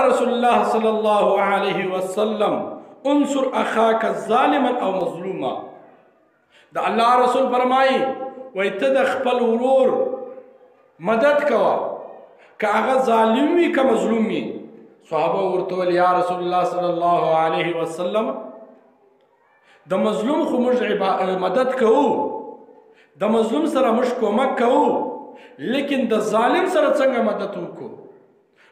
رسول الله صلی الله علیه وسلم انصر اخاک ظالما او مظلوما. د الله رسول فرمایي وای ته د خپل ورور مدد کوه که هغه ظالم وي که مظلوم وي. صحابه ورته ویل یا رسول الله صلی الله علیه وسلم د مظلوم خو موږ مدد کوو، د مظلوم سره موږ کومک کوو، لیکن د ظالم سره څنګه مدد وکړو؟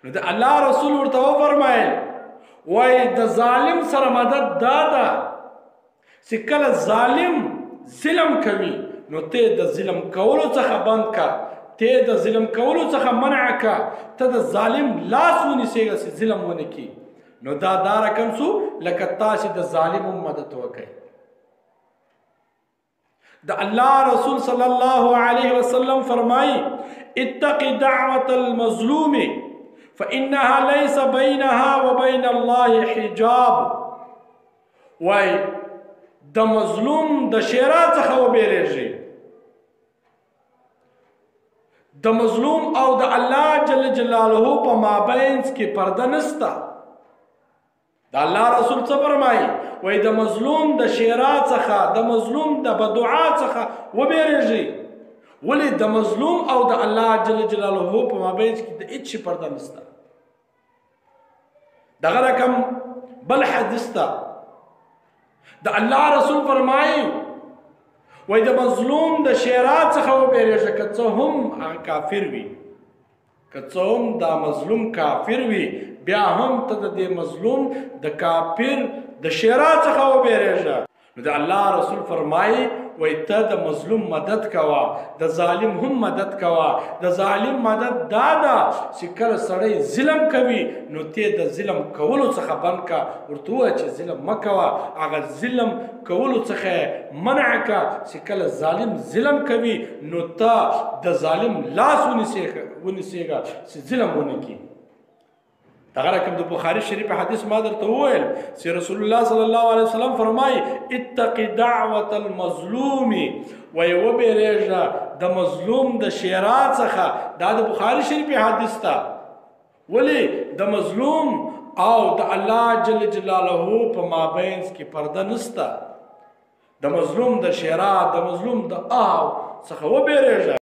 نو د الله رسول ورته وفرمایل وای د ظالم سره مدد دا ده چې کله ظالم ظلم کوي نو ته د ظلم کولو څخه بند کا، ته د ظلم کولو څخه منع کا، ته د ظالم لاس ونیسېږه چې ظلم ونه کړي. نو دا رقم شو لکه تاسې د ظالم مدد وکړئ. د الله رسول صلی الله علیه وسلم فرمایي اتق دعوة المظلوم فإنها ليس بينها وبين الله حجاب. وای د مظلوم د شیرا څخه وبېرېږئ. د مظلوم او د الله جل جلاله په مابینځ کې پرده نسته. د الله رسول څه فرمایي؟ وای د مظلوم د شیرا څخه، د مظلوم د بدعا څخه وبېرېږئ. ولې؟ د مظلوم او د الله جل جلاله په مابینځ کې د هیڅ شي پرده نسته. دغه رقم بل حدیث ته د الله رسول فرمایي وای د مظلوم د شیرا څخه وبېرېږه که څه هم کافر وي، که څه هم دا مظلوم کافر وي، بیا هم ته د دې مظلوم د کافر د شیرا څخه وبېرېږه. نو د الله رسول فرمایي وای ته د مظلوم مدد کوه، د ظالم هم مدد کوه. د ظالم مدد دا ده چې کله سړی ظلم کوي نو ته د ظلم کولو څخه بند کا، ورته ووایه چې ظلم مه کوه، هغه ظلم کولو څخه منع کا. چې کله ظالم ظلم کوي نو ته د ظالم لاس ونیسېږه چې ظلم ونه کړي. دغه رقم د بخاري شریف حدیث ما درته وویل چې رسول الله صلی الله علیه وسلم فرمایي اتق دعوة المظلوم، وای وبېرېږه د مظلوم د شیرا څخه. دا د بخاري شریف حدیث ته. ولې؟ د مظلوم او د الله جل جلاله په مابینځ کې پرده نسته. د مظلوم د شیرا، د مظلوم د څخه وبېرېږه.